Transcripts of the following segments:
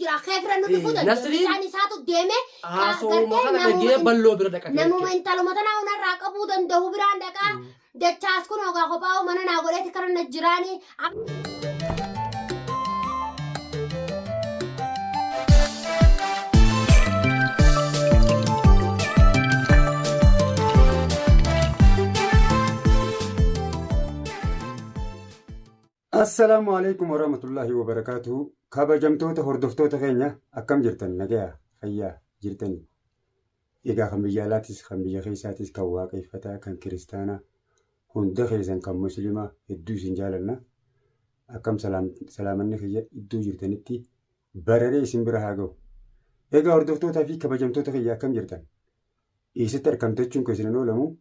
jira khefra nu dhufu da bishaan isaatu deeme haasawuma kana dhagee balloo bira dhaqa namuma intaluma tana unarraa qabuu danda'u biraan dhaqaa dachaas kun ogaa kophaa mana naa godheeti karana jiraanii السلام عليكم ورحمة الله وبركاته. كابا جمتوتا هردفتوتا خينيا أكم جرتن نجايا خيا جرتني. إيجا خمبيالاتيس خمبيا خيساتيس كواقي فتا كان كريستانا هون دخيزن كم مسلمة إدو سنجالنا أكم سلامني خيا إدو جرتنتي برري سنبرهاجو. إيجا هردفتوتا في كابا جمتوتا خيا أكم جرتن. إيستر كم تجون كسرنو لمو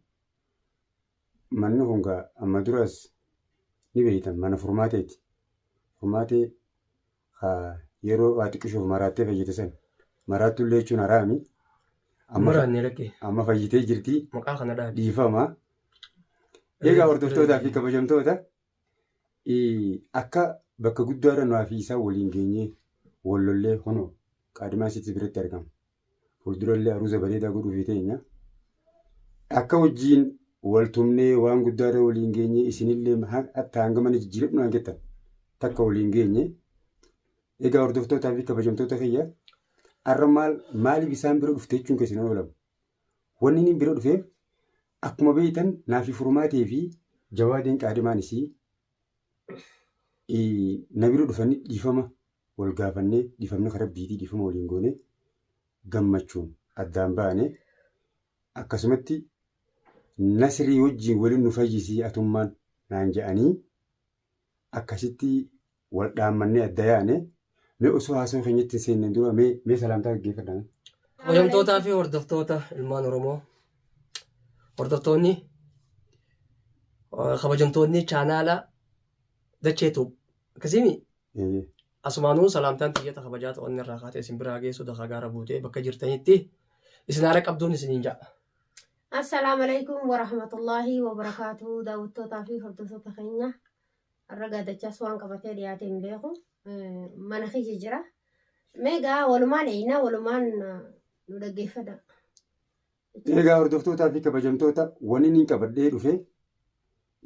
منو هونغا أما دراس نبيتم من فرماتي يرو أتكشف مراتي فجتسن مراتو اللي يشون رامي أما فجتي جرتي ديفما إيجا وردفتوتا في كبجمتوتا أكا بكا قدارا نوافيسا ولينجيني ولولي هنو كادما سيتي بريت ترقم فلدرو اللي أروزا بريدا قدو فيتينيا أكا وجين والتمني وان قداره ولينجيني إسنيلي محاك أتانغمان جيربنا كتا تكا ولينجيني إيجا وردفتو تافي كبجمتو تخيا الرمال مالي بيسان برو دفتيتشون كسنا ولم ونيني برو دفيم أكما بيتن نافي فرماتي في جوادين كادمانيسي نبيرو دفني ديفما والغافني ديفمنا خرب ديدي ديفما ولينغوني غمچون أدامباني أكسمتي نسري وجي ولن نفجسي أتمان نانجاني أكسيتي والدامني الدياني مي أسوها سو خنيت سين ندرو مي سلامتك كيف دنا ويوم توتا في وردفتوتا المان رومو وردفتوني خبجمتوني چانالا دچيتو كسيمي اسمانو سلامتان تيتا خبجات اون الراقات اسم براغي سو دخا غاربوتي بك جرتنيتي اسنارك عبدون سنينجا السلام عليكم ورحمة الله وبركاته. داود توتافي فردوسو تخينيا الرقا دجاسوان قبطي دياتين بيخو منخي جرا ميغا ولمان اينا ولمان ندقي فدا إيجا وردفتوتا في كبجمتوتا ونيني كبردي رفي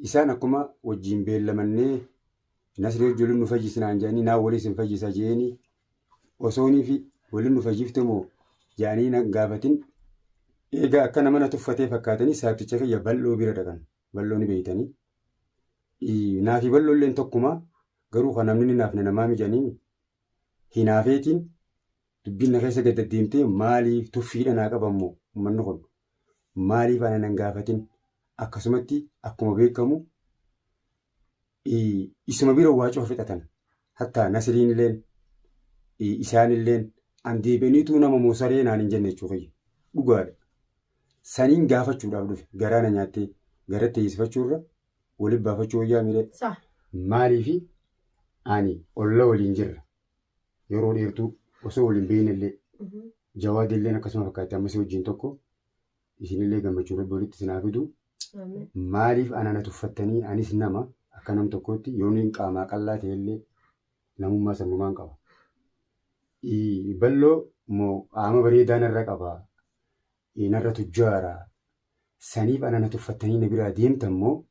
إسانا كما وجين بيل لمني نسر جلو نفجي سنانجاني نا ولي سنفجي ساجيني وصوني في ولي نفجيفتمو جانينا قافتين إيجا كان منا تفتي فكاتني سابتشك يا بلو بيردكان بلوني بيتني نافي بلو اللي انتقما قرو خنامني نافنا نمامي جاني هنافيتين تبين نخيسة قد الديمتي مالي تفيد أنا كبامو من نقول مالي فانا ننقافتين أكسمتي أكما بيكمو اسم بيرو واجه فتاتن حتى نسرين لين إسان اللين عندي بنيتو نما موسرين عن جنة شوخي بقال سنين gaafachuudhaaf dhufe garaana nyaattee gara teessifachuurra waliin baafachuu wayyaa miidhe maaliifi ani olla waliin jirra yeroo dheertuu osoo waliin beeynillee jawaadilleen akkasuma fakkaatti ammas wajjin tokko isinillee gammachuu rabbi walitti sinaa fidu maaliif anana tuffattanii anis nama akka nam tokkotti yooniin qaamaa qallaa ta'ellee namummaa sammumaan qaba balloo moo qaama bareedaan irra qaba إنرى تجارة سنيب أنا نتفتني نبرا ديم تمو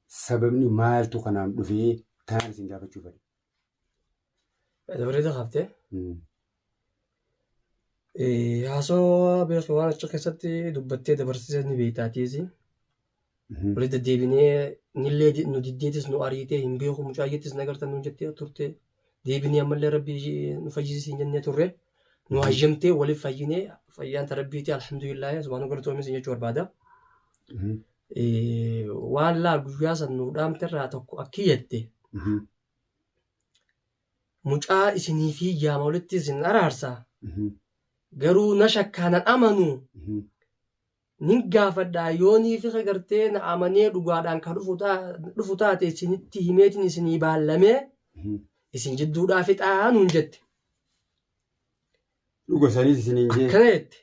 سببني مال تقنام دفيه تان سنجابة شوفري هذا بريد خافته هاسو بيخوان الشخصتي دبتي دبرسيزني بيتاتيزي بريد ديبني نيلي نديتس نواريتي هم بيخو مجايتس نغرتا نونجتي تورتي ديبني أمال ربي نفجيسي سنجنة توري نواجمتي ولي فايني فايان تربيتي الحمد لله سبحانه قرطو من سنجور بعدا وان لا بجواز انو دام ترى تكو اكيدتي مجا اسني في جامولتي سن ارارسا غرو نشكان امنو نيغا فدا يوني في خغرتين امني دغادان كدفوتا تي سنتي هيمتني سني بالمه اسن جدو دافتا نونجت لوغو سانيس سنينجي كريت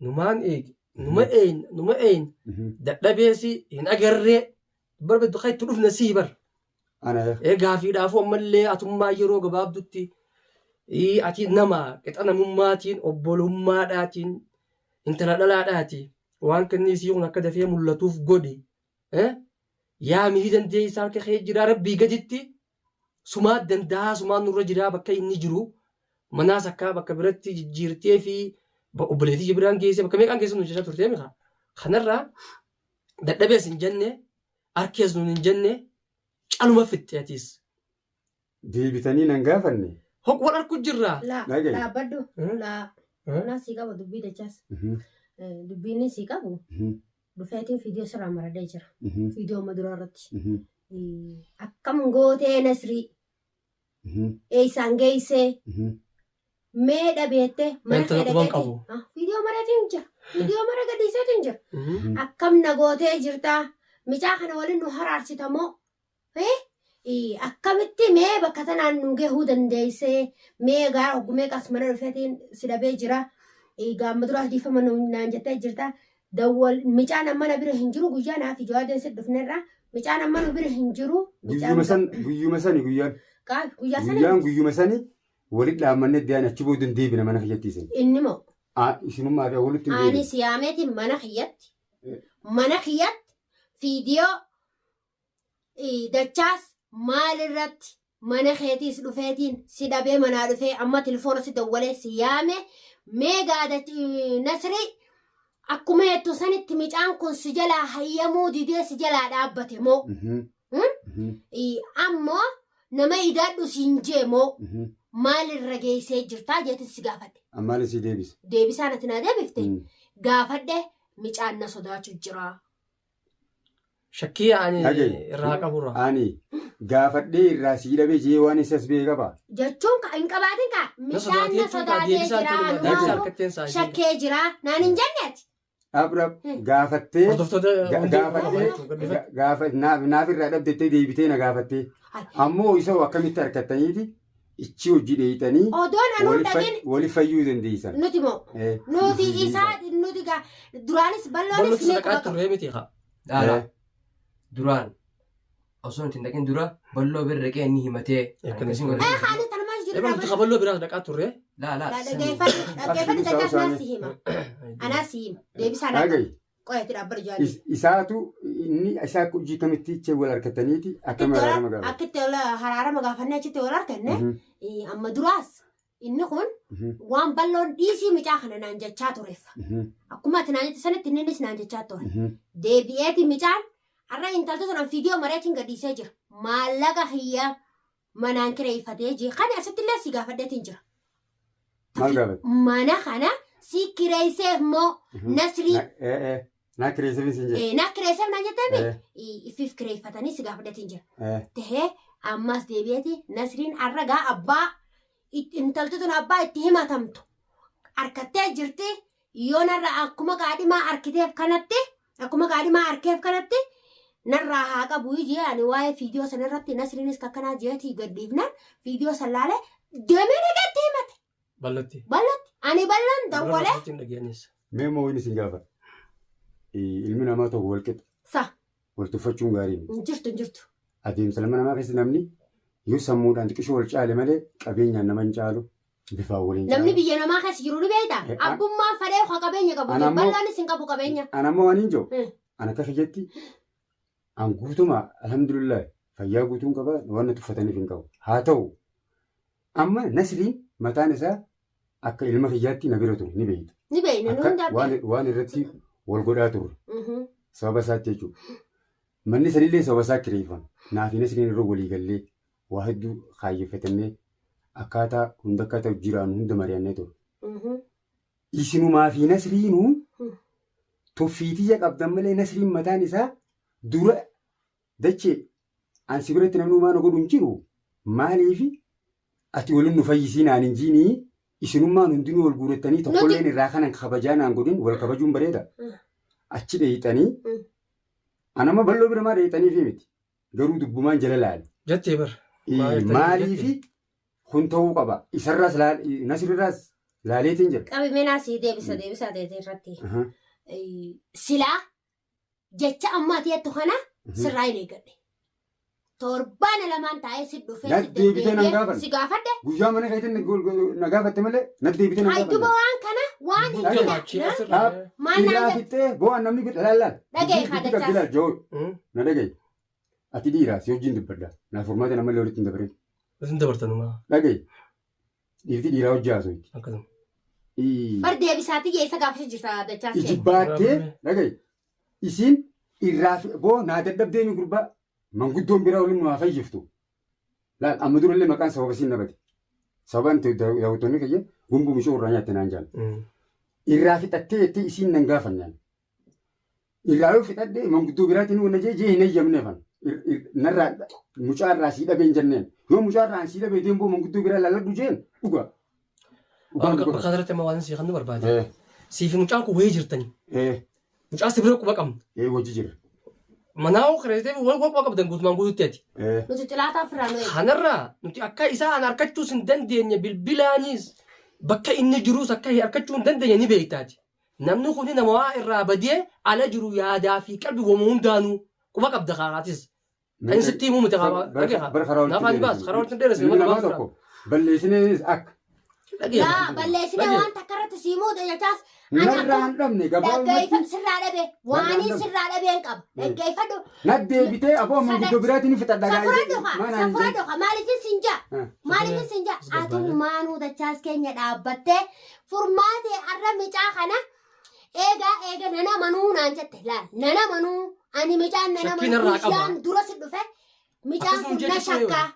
نمان نما اين دبيسي ان اغري بربد دخاي تدوف نسيبر انا غافي دافو ملي اتما يرو غبابدتي ati nama qixa namummaatiin obbolummaadhaatiin intala dhalaadhaati waan kenniisii kun akka dafee mul'atuuf godhi yaa mihii dandeessaa harka kee jiraa rabbii gaditti sumaa danda'a sumaan nurra jiraa bakka inni jiru manaas akka bakka biratti jijjiirtee fi obboleettii biraan geessee bakka meeqaan geessu nu jechaa turtee mika kanarraa dadhabees hin jenne harkees nun hin jenne caluma fixxeetiis. Deebitanii nan gaafanne. Wal harku jirraa. Dhaabbadhu. Naa sii qabu dubbii dachaas. Dubbiin sii qabu. Dhufeetiin fiidiyoo sirraa maradee jira. Fiidiyoo maduraa irratti. Akkam gootee Nasrii. Eessaan geessee. Mee dhabeettee mana kee dhageetti. Fiidiyoo maratiin jira. Fiidiyoo mara gadhiiseetiin jira. Akkam na gootee jirtaa. Micaa kana waliin nu haraarsitamoo. Akkamitti mee bakka tanaan nu gahuu dandeessee mee gaara oggumee qas mana dhufeetiin si dhabee jira. Gaamma duraas dhiifama naan jettee jirta. Micaan amma na bira hin jiru guyyaa naaf ijoo adeemsi dhufnerra. Micaan amma nu bira hin jiru. Guyyuma sani guyyaan. Guyyuma sani walitti dhaabannee deebiin achi booda deebina mana kiyyattiisin. Inni moo. Isinummaa fi walitti hin deebine. Ani siyaameetiin mana kiyyatti. Mana kiyyatti fiidiyoo dachaas. Maalirratti mana keetiis dhufeetiin si dhabee manaa dhufee amma telefoona si dawwalee si yaame mee gaadatti Nasrii akkuma hedduu sanitti micaan kun si jalaa hayyamuu didee si jalaa dhaabbate moo ammoo nama idaadhu siin jee moo maalirra geessee jirtaa jeetin si gaafadhe. Ammaali si deebise. Deebisaan ati na deebifte gaafadhe micaan na sodaachuu jira. Shakkii ani irraa qaburra. Ani gaafadhee irraa sii dhabee jee waan isas bee qaba. Jechuun hin qabaatin kaa micaan na sodaatee jira shakkee jira naan hin jenneeti. Dhaab gaafattee naaf irraa dhabdettee deebitee na gaafattee ammoo isa akkamitti harkattaniiti ichi hojii dheeyitanii waliif fayyuu dandeessan. Nuti moo nuti isaa nuti duraanis balloonis nee duraan osoo nuti hin dhaqin dura balloo bira dhaqee inni himatee akkasiin godhe. Haalis tanumaas jiru. Balloo biraas dhaqaa turre. Dhaggeeffadhu dachaas naas si hima. Anaas si hima. Deebisaan akka qoyatti dhaabbatu jaalli. Isaatu inni isaa hojii kamitti ichi wal harkataniiti akkama haraarama gaafa. Akkitti haraarama gaafannee achitti wal harkanne amma duraas inni kun waan balloon dhiisii micaa kana naan jechaa tureef. Akkuma ati naan jette sanitti innis naan jechaa ture. Deebi'eeti micaan. Har'a intaltu sanaan fiidiyoo mareetiin gadhiisee jira. Maallaqa hiyyaa manaan kireeffatee jira. Kan asitti illee si gaafadheetiin jira. Maal gaafate? Mana kana si kireesseef moo Nasrii. Naa kireesseef sin jira. Naa kireesseef naan jettee ifiif kireeffatanii si gaafadheetiin jira. Tahee ammas deebi'eeti Nasriin har'a gaa abbaa intaltu sun abbaa itti himatamtu. Harkattee jirti yoo narra akkuma qaadhimaa harkiteef kanatti akkuma qaadhimaa harkeef kanatti. Narraa haa qabu ijee ani waa'ee fiidiyoo sanarratti Nasriinis kakkanaa jeetii gadhiifnaan fiidiyoo san laalee deemee dhaqeetti himate. Ballotti. Ani balloon dawwalee. Mee moo inni sin gaafa ilmi namaa tokko wal qixa. Sa. Wal tuffachuun gaariin. Jirtu. Adeemsa ilma namaa keessa namni yoo sammuudhaan xiqqishoo wal caale malee qabeenyaan nama hin caalu bifaan waliin caalu. Namni biyya namaa keessa jiru ni beektaa? Abbummaan fadhee qabeenya qabu. Balloonis hin qabu qabeenya. Ana ammoo waan hin jiru. Ana akka jetti. An guutuma alhamdulillah fayyaa guutuun qaba waan tuffataniif hin qabu. Haa ta'u amma Nasriin mataan isaa akka ilma kiyyaatti na bira ture ni beekta. Ni beekna waan irratti wal godhaa ture. Sababa isaatti jechuudha. Manni sanillee sababa isaa kireeffama. Naafi Nasriin irra walii gallee waa hedduu kaayeffatannee akkaataa hunda akkaataa jiraannu hunda mari'annee ture. Isinumaa fi Nasriinuu tuffiitiyya qabdan malee Nasriin mataan isaa dura dachee ansi biratti namni uumaan godhu hin jiru maaliif ati waliin nu fayyisiin aan hin jiinii isinummaan hundinuu wal guurattanii tokkolleen irraa kanan kabajaa naan godhin wal kabajuun bareeda. Achi dheeyxanii anama balloo bira maa dheeyxaniifi miti garuu dubbumaan jala laale. Jettee bar. Maaliif kun ta'uu qaba isarraas Nasriirraas laaleetiin jira. Qabimeenaa si deebisa deetee irratti. Silaa. Jecha ammaati jettu kana sirraa hin eeggadhe. torbaan lamaan taa'ee si dhufee Naddi bitee nan gaafan. si gaafadhe. Guyyaa mana keessatti na gaafatte malee naddi bitee nan Hayduba gaafan. waan kana waan hin Bultee jira. achii asirra. Maal naan Dhiiraa jedhe? fixee bo'aan namni bita laallaa. Dhagaye haadhachaas. Joo na dhagaye. Ati dhiiraa si wajjin dubbadda. Naaf furmaata namallee walitti hin dabaree. Isin dabartanuma. Dhagaye. Dhiirti dhiiraa hojii haasofti. Akkasuma. Bar deebisaatii geessa gaafachuu jirta haadhachaas. Iji baattee dhagaye. Isiin irraa boo naa dadhabdee mi gurbaa manguddoon biraa waliin nu haa fayyiftu. Laal amma durallee maqaan sababa siin nabate. Sababaan daawwattoonni kiyya gumbuu mishoo irraa nyaatte naan jaal. Irraa fixattee jettee isiin nan gaafannaan. Irraa yoo fixadhee manguddoo biraatiin wanna jee hin eeyyamneefan. Narraa mucaa irraa sii dhabeen jenneen. Yoo mucaa irraa sii dhabee deemboo manguddoo biraa laalladhu jeen dhuga. Bakka irratti amma waan siif kan barbaade. Siifi mucaan kun wayii jirtani. Mucaa si bira quba qabna. Wajji jira. Manaa kireessitee wal quba qabdan guutumaan guututti ati. Nuti cilaataa ofirraa nu eegu. Kanarraa nuti akka isaa an harkachuus hin dandeenye bilbilaanis bakka inni jiruus akka harkachuu hin dandeenye ni beektaati. Namni kun nama waa irraa badee ala jiru yaadaa fi qalbii wama hundaanuu quba qabda kaaraatis. Kan sitti himuu miti karaa. Naafaan baas karaa walitti dheeressu. Balleessinees akka. Yaa balleessinee waan takka irratti siimuu jechaas. Narraa hin dhabne Dhaggeeffadhu sirraa dhabe waanii sirraa dhabeen qaba. Dhaggeeffadhu. Naddee bitee aboo manguddoo biraatiin fixadha Safuradhu maaliifin sinjaa? Maaliifin sinjaa? Atu maanuu dachaas keenya dhaabbattee furmaatee arra micaa kana eega nana manuu naan jette laal nana manuu ani micaan nana manuu bishaan dura si dhufe micaan kun na shakkaa.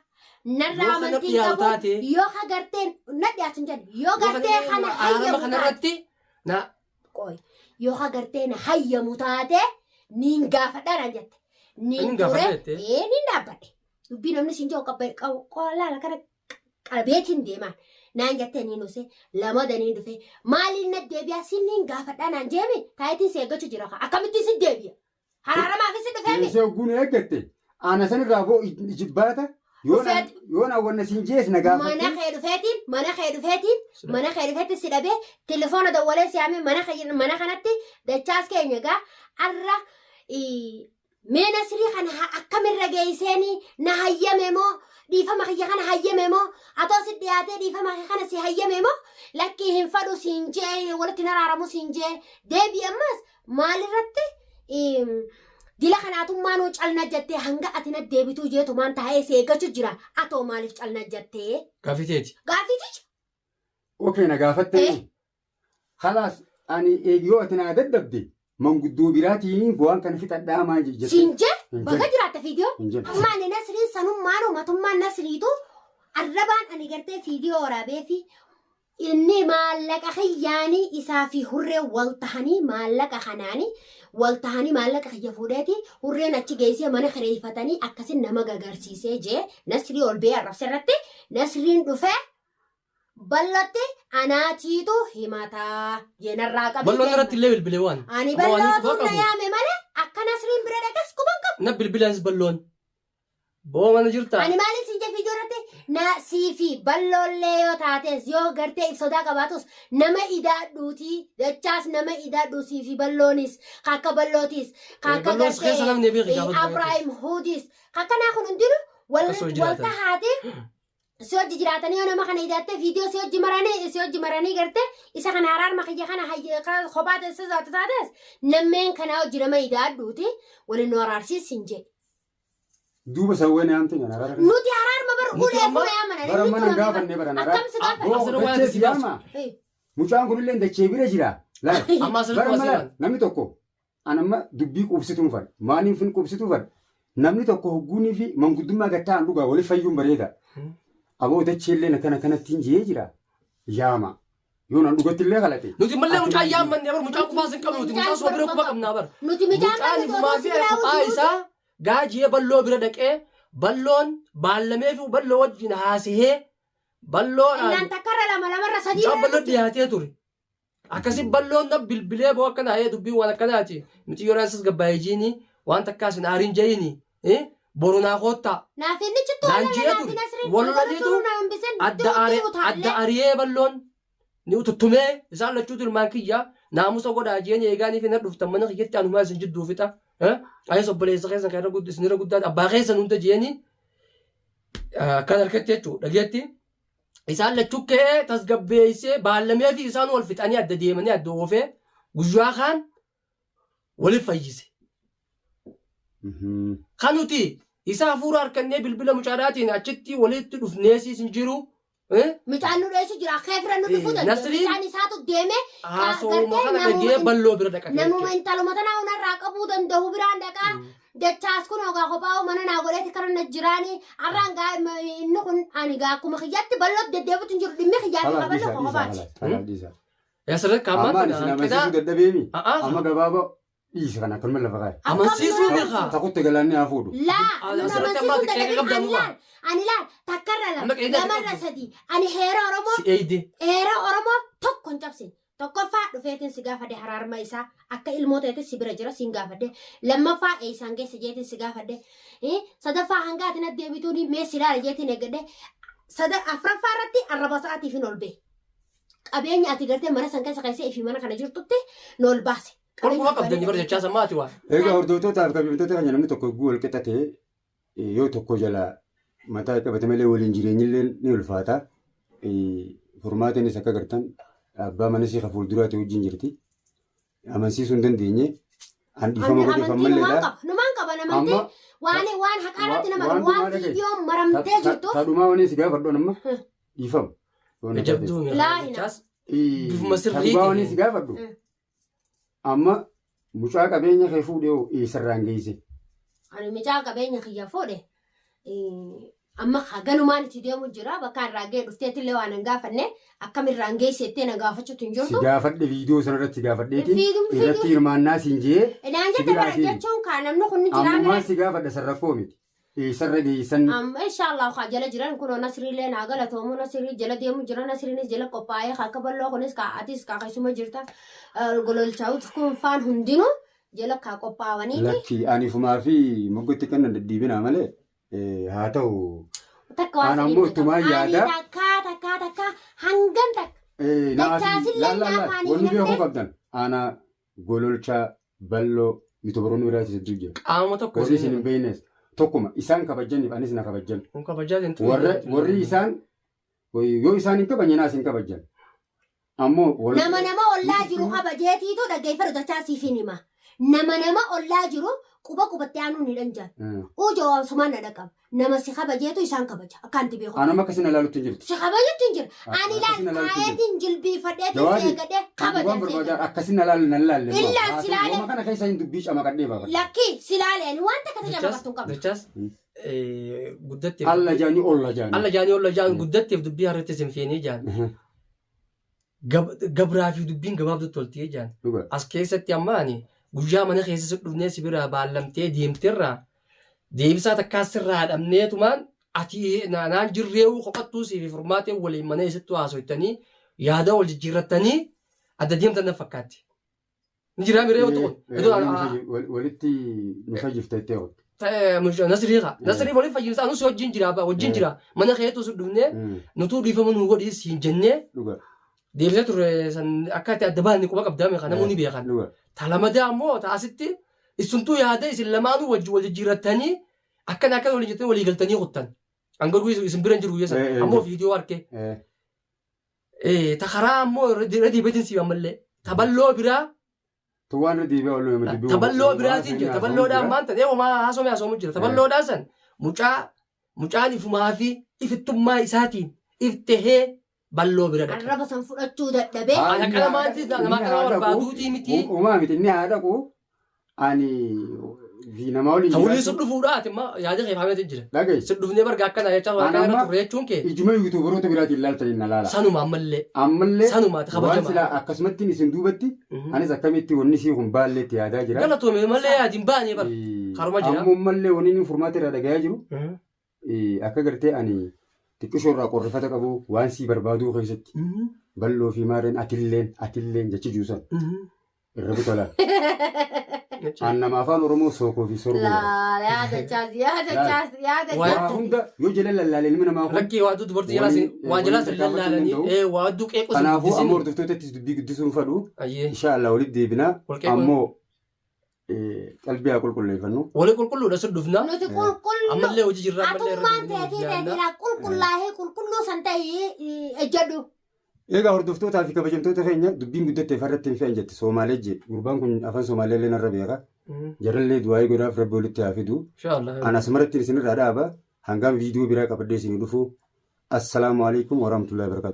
Narraa amantii qabu yoo hagarteen na dhiyaatu hin jedhu yoo gartee kana hayyamu taate yoo hagartee na hayyamu taate niin gaafadha naan jette niin ture niin dhaabbadhe dubbii namni siin jiru qolaala kana qabeetiin deemaan naan jettee niin dhuse lamadanii dhufe maaliin na deebi'a siin niin gaafadha naan jeemi taayitiin si eeggachuu jira akkamitti si deebi'a haraaramaafis si dhufeemi. Ishee ogguun eeggatte aana sanirraa boo jibbaata. Yoon awwanna siin jees na gaafate. Mana kee dhufeetiin si dhabee telefoona dawwalee si yaame mana kanatti dachaas keenya egaa arra mee Nasrii kana akkamirra geesseenii na hayyame moo dhiifama kiyya kana hayyame moo atoo si dhiyaatee dhiifama kiyya kana si hayyame moo lakkii hin fadhu siin jee walitti naraaramu siin jee deebii ammas maalirratti dila kanaatummaan calna jettee hanga ati na deebituu jeetumaan taa'ee si eeggachuu jira atoo maaliif calna jettee. Gaafiteeti. Gaafitichi. Okey na gaafattee. Khalaas ani eegiyoo ati naa dadhabde manguddoo biraatiin bu'aan kan fixadhaa maa jettee. Siinjee bakka jiraatta fiidiyoo. Maali Nasriin sanummaan uumatummaan Nasriitu arrabaan ani gartee fiidiyoo waraabee fi inni maallaqa xiyyaanii isaa fi hurree wal tahanii maallaqa kanaanii. Waltahanii maallaqa kiyya fuudheeti hurreen achi geessee mana kireeffatanii akkasin nama gagarsiisee jee Nasrii ol bee arrabse irratti Nasriin dhufee ballotti anaatiitu himataa jeenarraa qabee. Balloon irratti illee bilbilee waan. Ani ballootu na yaame malee akka Nasriin bira dhaqas quban qabu. Na bilbilaanis balloon. Boo mana jirtaa. Ani maaliif siin jee fiidiyoo irratti na siifi balloollee yoo taates yoo gartee ibsotaa qabaatus nama idaadhuuti dachaas nama idaadhuu siifi balloonis kakka ballootis kakka gartee Abrahaam Huudis kakka naa kun hundinuu walta haati si hojii jiraatanii yoo nama kana idaattee fiidiyoo si hojii maranii gartee isa kana haraarma kiyya kana kophaa teessee taates nammeen kanaa hojii nama idaadhuuti waliin nu araarsiisin jee. Duuba sawween yaamte kana araara. Nuti araarma bar ulee fuula yaamana. Bara mana gaafanne bara araara. Akkam si gaafata. Mucaan kunillee dachee bira jira. Bara namni tokko anamma dubbii qubsituun fadha. Maaliin fin qubsituu fadha. Namni tokko hogguunii fi manguddummaa gattaan dhugaa waliif fayyuun bareeda. Aboo dacheellee kanatti hin jee jira. Yaama. Yoo nan dhugatti illee kalate. Nuti mallee mucaa yaammanne bar mucaa kubaas hin qabnu. Mucaa soo bira kuba qabnaa bar. Nuti mucaan kubaa isaa gaajee balloo bira dhaqee balloon baallamee fi balloo wajjin haasihee balloon. Innan takkarra lamarra sadii. Mucaan balloo dhiyaatee ture. Akkasi balloon na bilbilee boo akkana hayee dubbii waan akkanaati. Nuti yoo raasas gabbaayee jiini waan takkaas hin aariin jeeyini. Borunaa koottaa. Naafinni chittuu walolaniitu adda ariyee balloon ni ututtumee isaan lachuutu ilmaan kiyyaa naamusa godhaa jeenya eegaanii fi na dhuftan mana kiyyatti anumaa isin jidduu fixa. Ayes obboleessa keessan kan isinirra guddaa abbaa keessan hunda jeeni kan harkatti jechuudha dhageetti isaan lachuu kee tasgabbeessee baallamee fi isaan wal fixanii adda deemanii adda oofee guyyaa kaan waliif fayyise. Kan nuti isa hafuura harkannee bilbila mucaadhaatiin achitti walitti dhufneesiis hin jiru. Mucaan nu dheessu jira akka firan nu dhufu Nasriin mucaan isaatu deeme haasawuma kana dhagee balloo bira dhaqa. namuma intaluma tanaa hunarraa qabuu danda'u biraan dhaqaa dachaas kun ogaa kophaa mana naa godheeti kana na jiraanii arraan gaa inni kun ani gaa akkuma kiyyatti balloo deddeebitu hin jiru dhimmi kiyyaatti qaballoo kophaati. Asirratti Amma kaammaan isin amansiisuu dadhabeemi. Amma gabaabaa dhiisa kana akkanuma lafa kaa'e. amansiisuu beekaa. Takutti galaanni haa fuudhu. Laa Asirratti nama ammaa amansiisuu xiqqee dadhabin qabdamu ani laal takkarra Amma qe'ee lamarra qabdamu. sadii ani heera Oromoo Si eeyde. heera Oromoo tokko hin cabsine. Tokkoffaa dhufeetiin si gaafadhe haraarma isaa akka ilmoo ta'etti si bira jira siin gaafadhe lammaffaa eessaan geessa jeetiin si gaafadhe sadaffaa hangaatiin addeebituun mee si laala jeetiin eeggadhe afraffaa irratti arraba sa'aatiif hin ol bee qabeenya ati gartee mana san keessa keessee fi mana kana jirtutti nool baase. Qorqura qabdanii bara jechaa sammaati waan. Egaa hordoftootaaf kabajamtoota kan namni tokko guu wal qixa ta'e yoo tokko jala mataa qabate malee waliin jireenyillee ni ulfaata. Furmaateenis akka gartan abbaa mana ishee fuulduraatti wajjin jirti. Amansiisuu hin dandeenye. Handhiifama godheeffam malleedha. Numaan qaba namante waan haqaarratti nama waan viidiyoon maramtee jirtuuf. Tadhumaa wani si gaafadhu amma dhiifama. Jabduu Laahina. bifuma Tadhumaa wani sirriitiin. si gaafadhu. Amma mucaa qabeenya kee fuudhee eessarraan geesse. Ani mucaa qabeenya kiyya fuudhe amma haganumaan itti deemu jira bakka irraa ga'e dhufteetillee waan hin gaafanne akkamirraan geessettee na gaafachuutu hin Si jirtu. gaafadhe viidiyoo sanarratti si gaafadheeti. Fiidum- Irratti hirmaannaa siin jee. Naan jette bara jechuun kaa namni kun ni Ammumaan jiraame. si gaafadha sarrakkoo miti. Eessarra geessan. Amma inshallah kaa jala jiran kun nasriilee naa galatoomu nasrii jala deemu jira nasriinis jala qophaa'ee akka balloo kunis kaa atis kaa keessuma jirta gololchaa'utu kun faan hundinuu jala kaa qophaa'anii Lakki anifumaa fi moggotti kan nan deddiibinaa malee haa ta'u. takka waan Aan ammoo ittumaa yaada. takka hangan takka. Dachaasillee nyaafanii Wanni beekuu galte. qabdan. Aanaa gololchaa balloo yuutubaroonni biraatti hedduu jiru. Qaama tokko Warri isin hin beeknes tokkuma isaan kabajaniif anis na kabajan. kun kabajaa hin Warri isaan yoo isaan hin kabajne naas hin kabajan. Ammoo Nama ollaa jiru kabajeetiitu dhaggeeffatu dachaasiif hin hima. Nama ollaa jiru quba qubatti aanuun ni dhanjaan. Ujoo sumaan na dhaqaba. Nama si kabajeetu isaan kabaja. Akkaan beeku. anama akkasii na ilaalutti hin jirtu. Si kabajeetu hin jira. Ani Akkasii na laal ilaalutti hin jirtu. kaayetiin jilbiifadheetiin Jawaadi. seegadhee Waan kabajan barbaadan seegadee. akkasii na laalle. Illaan si laale. Waan kana keessa hin dubbii camaqadhee baafadha. Lakkii si laaleen wanta kasa jabaqattu hin qabdu. Dachaas guddatteef. Alla jaanii olla jaanii. Alla jaanii olla jaan guddatteef dubbii harratti isin feenee jaan. Gabraa fi dubbiin gabaabdutti toltee jaan. Dhugaa. As keessatti ammaani guyyaa mana keessa dhufnee si biraa baallamtee deemterraa deebisaa takkaas sirraa dhabneetumaan ati naan jirreewu kophattuu siif furmaatee waliin mana eessattuu haasoftanii yaada wal jijjiirrattanii adda deemtan na fakkaatti. Ni jiraa miree yoo ta'u. Walitti nu fayyifteettee oolu. Nasriiqa. Nasrii waliin fayyinsaa nus wajjin jira wajjin jira mana keetu su dhufnee nutuu dhiifama nu godhii siin jennee Dhugaa. deebisee turre san akka itti adda baanni quba qabdame kan namoonni beekan. Dhugaa. Talamadaa ammoo taasitti isuntuu yaada isin lamaanuu wal jijjiirrattanii akkan waliin jettanii walii galtanii qottan. Angaruu isin bira hin jiru yesan ammoo viidiyoo arge. Ta karaa ammoo irra deebiitiin siif ammallee taballoo biraa Tuwaan irra deebi'aa oolu yoo miti. taballoo biraatiin jira taballoodhaan maanta homaa haasomee jira taballoodhaan san mucaan ifumaa fi ifittummaa isaatiin iftehee balloo bira dhaqa. Arraba san fudhachuu dadhabee. Ana kana maanti nama kana barbaaduutii miti. Uumaa miti inni haa dhaqu ani fi nama waliin. Tawulii sun dhufuudhaati immoo yaada keeffameetu jira. Dhagaye. Sin dhufnee barga akkana jechaa waan kana irra turre jechuun kee. Ijuma yuutuubaroota biraatiin ilaaltanii na laala. Sanuma ammallee. Ammallee Sanumaati waan kabajama. silaa akkasumatti isin duubatti anis akkamitti wanni sii kun baalleetti yaadaa jira. Galatoome malee yaadiin baanee bara. Karuma jira. Ammoo mallee wanni inni furmaata irraa dhagayaa jiru. Akka gartee ani xiqqishoo irraa qorrifata qabu waan sii barbaaduu keessatti balloo fi maarreen atilleen jechi juusan irra bitola. Annama afaan Oromoo sookoo fi sorbuu. Yaada Waa hunda yoo jala lallaalee ilmi namaa kun. Lakkii waa dubartii jalaas waan jalaas lallaalanii waa hedduu qeequu Kanaafuu amma hordoftootatti dubbii guddisuun fadhu. Ayyee. Inshaallah walitti deebinaa. Wal qeequu. Ammoo qalbii haa qulqulleeffannu. Walii qulqulluudha sirduufnaa. Nuti qulqullu. Ammallee hojii jirraa ammallee Atummaan ta'ee qulqullaa'ee qulqulluu san ta'ee ejjadhu. Egaa hordoftootaa fi kabajamtoota keenya dubbiin guddattee farratti hin fe'an jette Somaalee jedhe. Gurbaan kun afaan Somaalee illee narra beeka. Jarallee du'aayii godhaaf rabbi walitti haa fidu. Anas maratti isinirraa dhaaba. Hangaan viidiyoo biraa qabadhee isinii dhufu. Assalaamu alaikum warahmatullahi wabarakatuh.